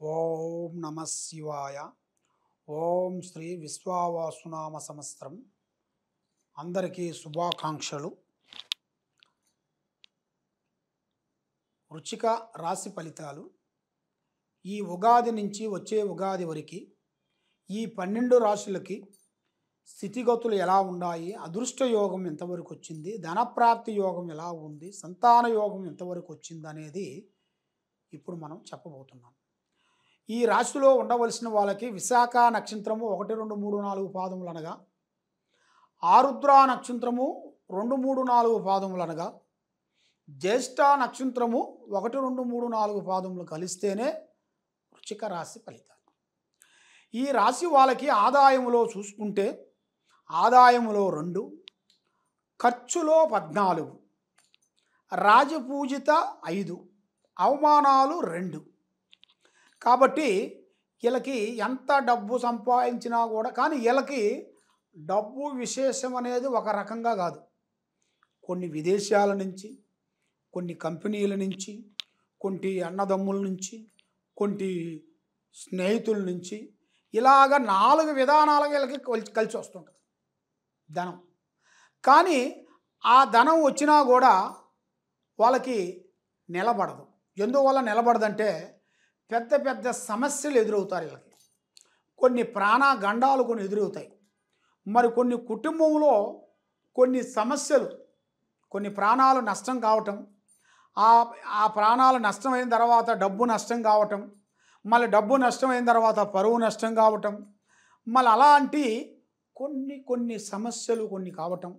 ఓం నమ శివాయ. ఓం శ్రీ విశ్వావాసునామ సంవత్సరం. అందరికీ శుభాకాంక్షలు. వృచ్చిక రాశి ఫలితాలు ఈ ఉగాది నుంచి వచ్చే ఉగాది వరకు ఈ 12 రాశులకి స్థితిగతులు ఎలా ఉన్నాయి, అదృష్ట యోగం ఎంతవరకు వచ్చింది, ధనప్రాప్తి యోగం ఎలా ఉంది, సంతాన యోగం ఎంతవరకు వచ్చింది అనేది ఇప్పుడు మనం చెప్పబోతున్నాం. ఈ రాశిలో ఉండవలసిన వాళ్ళకి విశాఖ నక్షత్రము 1, 2, 3, 4 పాదములు అనగా, ఆరుద్ర నక్షత్రము 2, 3, 4 పాదములు అనగా, జ్యేష్ఠ నక్షత్రము 1, 2, 3, 4 పాదములు కలిస్తేనే వృశ్చిక రాశి ఫలితాలు. ఈ రాశి వాళ్ళకి ఆదాయములో చూసుకుంటే ఆదాయములో 2, ఖర్చులో 14, రాజపూజిత 5, అవమానాలు 2. కాబట్టి వీళ్ళకి ఎంత డబ్బు సంపాదించినా కూడా, కానీ వీళ్ళకి డబ్బు విశేషం అనేది ఒక రకంగా కాదు. కొన్ని విదేశాల నుంచి, కొన్ని కంపెనీల నుంచి, కొన్ని అన్నదమ్ముల నుంచి, కొన్ని స్నేహితుల నుంచి, ఇలాగ 4 విధానాలుగా వీళ్ళకి కలిసి వస్తుంటుంది ధనం. కానీ ఆ ధనం వచ్చినా కూడా వాళ్ళకి నిలబడదు. ఎందువల్ల నిలబడదంటే పెద్ద పెద్ద సమస్యలు ఎదురవుతారు వీళ్ళకి. కొన్ని ప్రాణగండాలు కొన్ని ఎదురవుతాయి. మరి కొన్ని కుటుంబంలో కొన్ని సమస్యలు, కొన్ని ప్రాణాలు నష్టం కావటం, ఆ ప్రాణాలు నష్టమైన తర్వాత డబ్బు నష్టం కావటం, మళ్ళీ డబ్బు నష్టమైన తర్వాత పరువు నష్టం కావటం, మళ్ళీ అలాంటి కొన్ని సమస్యలు కొన్ని కావటం,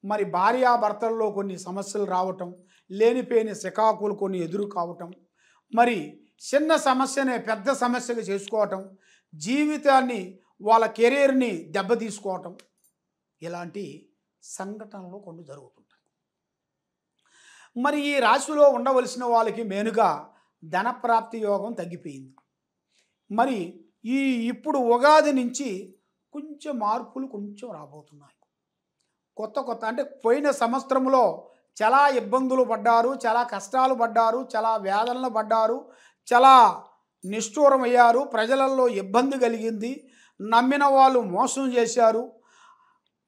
మరి భార్యాభర్తల్లో కొన్ని సమస్యలు రావటం, లేనిపోయిన సికాకులు కొన్ని ఎదురు కావటం, మరి చిన్న సమస్యనే పెద్ద సమస్యగా చేసుకోవటం, జీవితాన్ని వాళ్ళ కెరీర్ని దెబ్బతీసుకోవటం, ఇలాంటి సంఘటనలు కొన్ని జరుగుతుంటాయి. మరి ఈ రాశిలో ఉండవలసిన వాళ్ళకి మెయిన్గా ధనప్రాప్తి యోగం తగ్గిపోయింది. మరి ఇప్పుడు ఉగాది నుంచి కొంచెం మార్పులు కొంచెం రాబోతున్నాయి. కొత్త అంటే పోయిన సంవత్సరంలో చాలా ఇబ్బందులు పడ్డారు, చాలా కష్టాలు పడ్డారు, చాలా వేదనలు పడ్డారు, చాలా నిష్ఠూరం అయ్యారు, ప్రజలలో ఇబ్బంది కలిగింది, నమ్మిన వాళ్ళు మోసం చేశారు,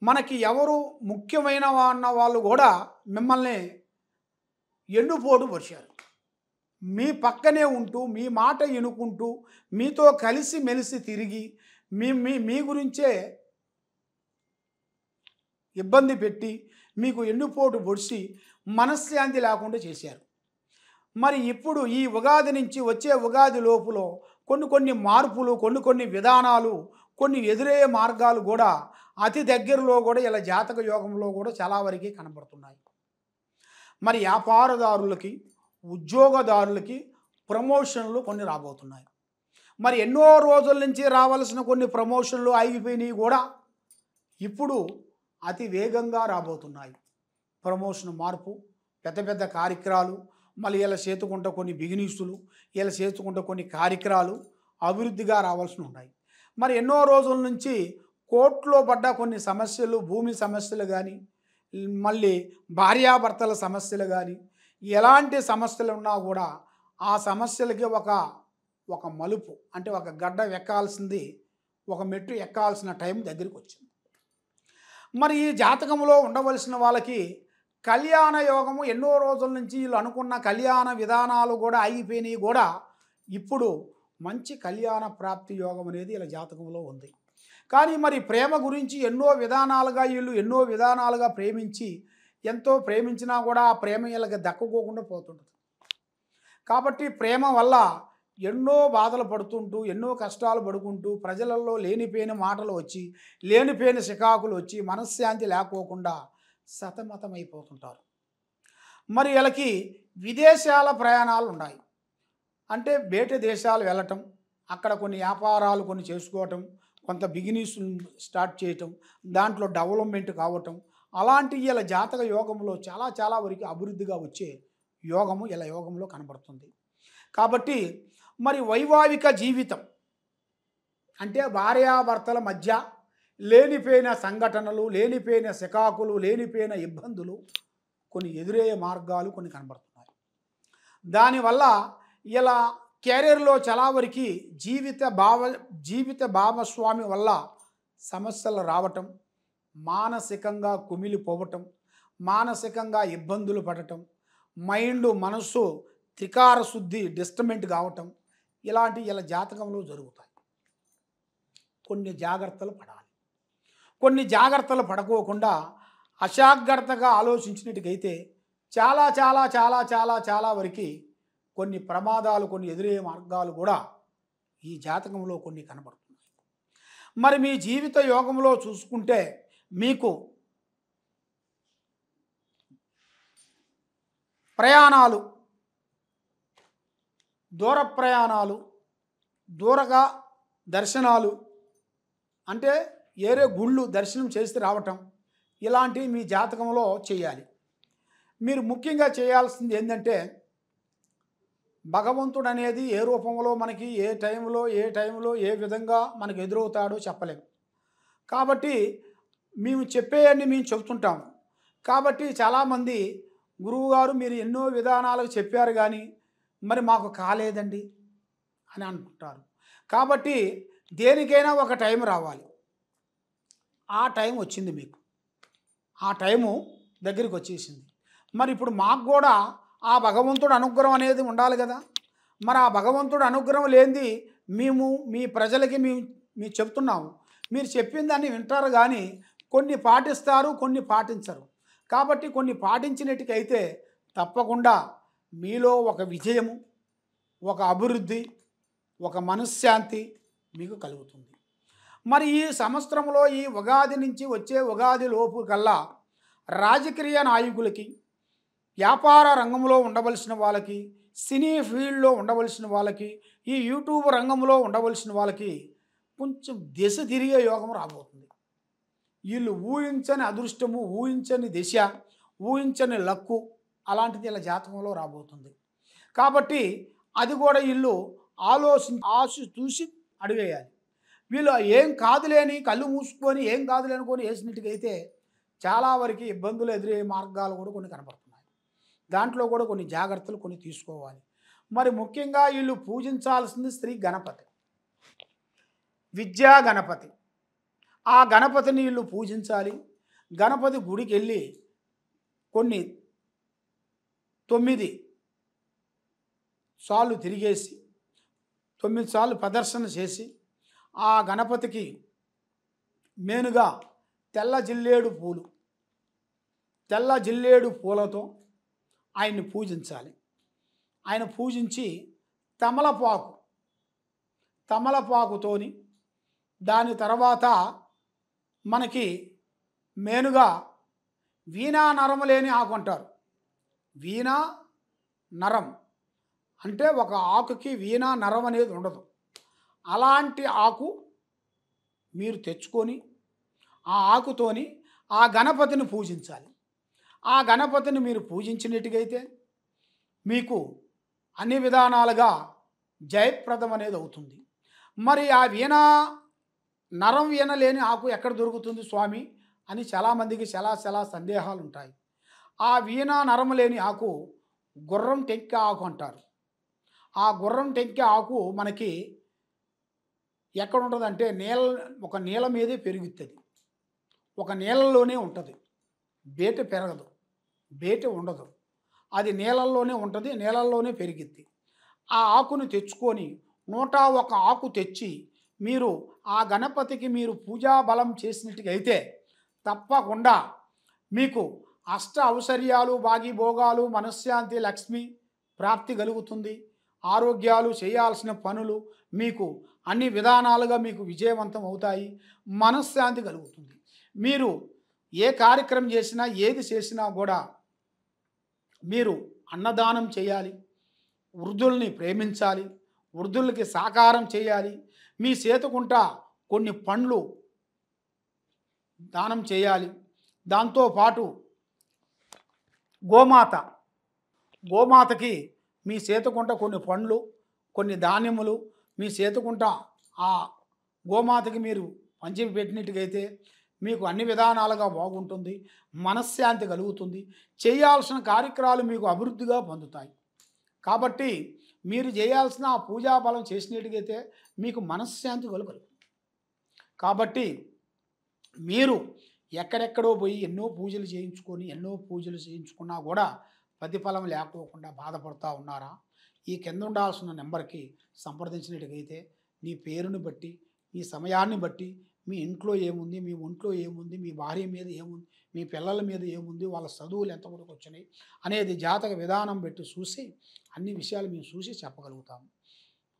మనకి ఎవరు ముఖ్యమైన అన్న వాళ్ళు కూడా మిమ్మల్ని ఎన్నుపోటు పరిచారు. మీ పక్కనే ఉంటూ, మీ మాట ఎనుకుంటూ, మీతో కలిసి మెలిసి తిరిగి మీ గురించే ఇబ్బంది పెట్టి మీకు ఎన్నుపోటు పొడిచి మనశ్శాంతి లేకుండా చేశారు. మరి ఇప్పుడు ఈ ఉగాది నుంచి వచ్చే ఉగాది లోపులో కొన్ని మార్పులు, కొన్ని విధానాలు, కొన్ని ఎదురయ్యే మార్గాలు కూడా అతి దగ్గరలో కూడా ఇలా జాతక యోగంలో కూడా చాలా వరకు కనబడుతున్నాయి. మరి వ్యాపారదారులకి, ఉద్యోగదారులకి ప్రమోషన్లు కొన్ని రాబోతున్నాయి. మరి ఎన్నో రోజుల నుంచి రావాల్సిన కొన్ని ప్రమోషన్లు ఆగిపోయినాయి కూడా ఇప్పుడు అతి వేగంగా రాబోతున్నాయి. ప్రమోషన్ మార్పు, పెద్ద కార్యక్రమాలు, మళ్ళీ ఇలా చేతుకుంటే కొన్ని బిజినెస్లు, ఇలా చేతుకుంటే కొన్ని కార్యక్రమాలు అభివృద్ధిగా రావాల్సి ఉన్నాయి. మరి ఎన్నో రోజుల నుంచి కోర్టులో పడ్డ కొన్ని సమస్యలు, భూమి సమస్యలు కానీ, మళ్ళీ భార్యాభర్తల సమస్యలు కానీ, ఎలాంటి సమస్యలు ఉన్నా కూడా ఆ సమస్యలకి ఒక మలుపు, అంటే ఒక గడ్డ ఎక్కాల్సింది, ఒక మెట్టు ఎక్కాల్సిన టైం దగ్గరికి వచ్చింది. మరి ఈ జాతకంలో ఉండవలసిన వాళ్ళకి కళ్యాణ యోగము, ఎన్నో రోజుల నుంచి వీళ్ళు అనుకున్న కళ్యాణ విధానాలు కూడా ఆగిపోయినాయి కూడా ఇప్పుడు మంచి కళ్యాణ ప్రాప్తి యోగం అనేది ఇలా జాతకంలో ఉంది. కానీ మరి ప్రేమ గురించి ఎన్నో విధానాలుగా ప్రేమించి, ఎంతో ప్రేమించినా కూడా ఆ ప్రేమ వీళ్ళకి దక్కుకోకుండా పోతుంటుంది. కాబట్టి ప్రేమ వల్ల ఎన్నో బాధలు పడుతుంటూ, ఎన్నో కష్టాలు పడుకుంటూ, ప్రజలలో లేనిపోయిన మాటలు వచ్చి, లేనిపోయిన సికాకులు వచ్చి, మనశ్శాంతి లేకోకుండా సతమతమైపోతుంటారు. మరి వీళ్ళకి విదేశాల ప్రయాణాలు ఉన్నాయి. అంటే బయట దేశాలు వెళ్ళటం, అక్కడ కొన్ని వ్యాపారాలు కొన్ని చేసుకోవటం, కొంత బిజినెస్ స్టార్ట్ చేయటం, దాంట్లో డెవలప్మెంట్ కావటం, అలాంటి వీళ్ళ జాతక యోగంలో చాలా వరకు అభివృద్ధిగా వచ్చే యోగము ఇలా యోగంలో కనబడుతుంది. కాబట్టి మరి వైవాహిక జీవితం అంటే భార్యాభర్తల మధ్య లేనిపోయిన సంఘటనలు, లేనిపోయిన సికాకులు, లేనిపోయిన ఇబ్బందులు, కొన్ని ఎదురయ్యే మార్గాలు కొన్ని కనబడుతున్నాయి. దానివల్ల ఇలా కెరీర్లో చాలా వరకు జీవిత భాగస్వామి వల్ల సమస్యలు రావటం, మానసికంగా కుమిలిపోవటం, మానసికంగా ఇబ్బందులు పడటం, మనస్సు త్రికార శుద్ధి డిస్టర్బెంట్ కావటం, ఇలా జాతకంలో జరుగుతాయి. కొన్ని జాగ్రత్తలు పడాలి. కొన్ని జాగ్రత్తలు పడకోకుండా అజాగ్రత్తగా ఆలోచించినట్టుగైతే చాలా చాలా చాలా చాలా చాలా వరకు కొన్ని ప్రమాదాలు, కొన్ని ఎదురయ్యే మార్గాలు కూడా ఈ జాతకంలో కొన్ని కనబడుతున్నాయి. మరి మీ జీవిత యోగంలో చూసుకుంటే మీకు ప్రయాణాలు, దూర ప్రయాణాలు, దూరగా దర్శనాలు, అంటే ఏరే గుళ్ళు దర్శనం చేసి రావటం, ఇలాంటివి మీ జాతకంలో చేయాలి. మీరు ముఖ్యంగా చేయాల్సింది ఏంటంటే, భగవంతుడు అనేది ఏ రూపంలో మనకి ఏ టైంలో ఏ విధంగా మనకు ఎదురవుతాడో చెప్పలేము. కాబట్టి మేము చెప్పేవన్నీ మేము చెబుతుంటాం. కాబట్టి చాలామంది గురువుగారు మీరు ఎన్నో విధానాలకు చెప్పారు కానీ మరి మాకు కాలేదండి అని అనుకుంటారు. కాబట్టి దేనికైనా ఒక టైం రావాలి. ఆ టైం వచ్చింది మీకు, ఆ టైము దగ్గరికి వచ్చేసింది. మరి ఇప్పుడు మాకు కూడా ఆ భగవంతుడు అనుగ్రహం అనేది ఉండాలి కదా. మరి ఆ భగవంతుడు అనుగ్రహం లేనిది మేము మీ ప్రజలకి మేము చెప్తున్నాము. మీరు చెప్పిన దాన్ని వింటారు కానీ కొన్ని పాటిస్తారు, కొన్ని పాటించరు. కాబట్టి కొన్ని పాటించినట్టుకైతే తప్పకుండా మీలో ఒక విజయము, ఒక అభివృద్ధి, ఒక మనశ్శాంతి మీకు కలుగుతుంది. మరి ఈ సంవత్సరంలో ఈ ఉగాది నుంచి వచ్చే ఉగాది లోపు కల్లా రాజకీయ నాయకులకి, వ్యాపార రంగంలో ఉండవలసిన వాళ్ళకి, సినీ ఫీల్డ్లో ఉండవలసిన వాళ్ళకి, ఈ యూట్యూబ్ రంగంలో ఉండవలసిన వాళ్ళకి కొంచెం దిశ తిరిగే యోగం రాబోతుంది. వీళ్ళు ఊహించని అదృష్టము, ఊహించని దిశ, ఊహించని లక్కు అలాంటిది ఇలా జాతకంలో రాబోతుంది. కాబట్టి అది కూడా వీళ్ళు చూసి అడిగేయాలి. వీళ్ళు ఏం కాదులేని కళ్ళు మూసుకొని ఏం కాదులే అనుకొని వేసినట్టుగైతే చాలా వరకు ఇబ్బందులు ఎదురయ్యే మార్గాలు కూడా కొన్ని కనపడుతున్నాయి. దాంట్లో కూడా కొన్ని జాగ్రత్తలు కొన్ని తీసుకోవాలి. మరి ముఖ్యంగా వీళ్ళు పూజించాల్సింది శ్రీ గణపతి, విద్యా గణపతి. ఆ గణపతిని వీళ్ళు పూజించాలి. గణపతి గుడికి వెళ్ళి కొన్ని 9 సార్లు తిరిగేసి 9 సార్లు ప్రదర్శన చేసి ఆ గణపతికి మేనుగా తెల్ల జిల్లేడు పూలతో ఆయన్ని పూజించాలి. ఆయన పూజించి తమలపాకుతోని దాని తర్వాత మనకి మేనుగా వీణా నరం లేని ఆకు అంటారు. వీణా నరం అంటే ఒక ఆకుకి వీణా నరం అనేది ఉండదు. అలాంటి ఆకు మీరు తెచ్చుకొని ఆ ఆకుతోని ఆ గణపతిని పూజించాలి. ఆ గణపతిని మీరు పూజించినట్టుగైతే మీకు అన్ని విధానాలుగా జయప్రదం అనేది అవుతుంది. మరి ఆ నరం వీణ లేని ఆకు ఎక్కడ దొరుకుతుంది స్వామి అని చాలామందికి చాలా సందేహాలు ఉంటాయి. ఆ వీణ నరం లేని ఆకు గుర్రం టెంక ఆకు అంటారు. ఆ గుర్రం టెంక ఆకు మనకి ఎక్కడ ఉంటుందంటే ఒక నీళ్ళ మీదే పెరుగుతుంది, ఒక నీళ్ళలోనే ఉంటుంది. బేట పెరగదు, బేట ఉండదు, అది నీళ్ళల్లోనే ఉంటుంది, నీళ్ళల్లోనే పెరిగిద్ది. ఆ ఆకును తెచ్చుకొని 101 ఆకు తెచ్చి మీరు ఆ గణపతికి మీరు పూజా బలం చేసినట్టుగైతే తప్పకుండా మీకు అష్ట ఔశ్వర్యాలు, భాగ్యభోగాలు, మనశ్శాంతి, లక్ష్మి ప్రాప్తి కలుగుతుంది. ఆరోగ్యాలు, చేయాల్సిన పనులు మీకు అన్ని విధానాలుగా మీకు విజయవంతం అవుతాయి. మనశ్శాంతి కలుగుతుంది. మీరు ఏ కార్యక్రమం చేసినా ఏది చేసినా కూడా మీరు అన్నదానం చేయాలి, వృద్ధుల్ని ప్రేమించాలి, వృద్ధులకి సాకారం చేయాలి. మీ చేతుకుంట కొన్ని పండ్లు దానం చేయాలి. దాంతోపాటు గోమాతకి మీ చేతుకుంట కొన్ని పండ్లు, కొన్ని ధాన్యములు మీ చేతుకుంట ఆ గోమాతకి మీరు పంచిపెట్టినట్టుగైతే మీకు అన్ని విధానాలుగా బాగుంటుంది, మనశ్శాంతి కలుగుతుంది, చేయాల్సిన కార్యక్రమాలు మీకు అభివృద్ధిగా పొందుతాయి. కాబట్టి మీరు చేయాల్సిన ఆ పూజా బలం చేసినట్టుగైతే మీకు మనశ్శాంతి కలుగుతుంది. కాబట్టి మీరు ఎక్కడెక్కడో పోయి ఎన్నో పూజలు చేయించుకొని, ఎన్నో పూజలు చేయించుకున్నా కూడా ప్రతిఫలం లేకోకుండా బాధపడతా ఉన్నారా? ఈ కింద ఉండాల్సిన నెంబర్‌కి సంప్రదించినట్టుగైతే నీ పేరుని బట్టి, మీ సమయాన్ని బట్టి, మీ ఇంట్లో ఏముంది, మీ ఒంట్లో ఏముంది, మీ భార్య మీద ఏముంది, మీ పిల్లల మీద ఏముంది, వాళ్ళ చదువులు ఎంతవరకు వచ్చినాయి అనేది జాతక విధానం పెట్టి చూసి అన్ని విషయాలు మేము చూసి చెప్పగలుగుతాము.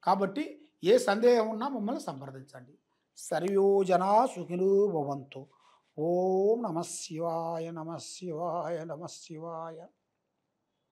కాబట్టి ఏ సందేహం ఉన్నా మమ్మల్ని సంప్రదించండి. సర్వే జనా సుఖినో భవంతు. ఓం నమః శివాయ, నమః శివాయ, నమః శివాయ.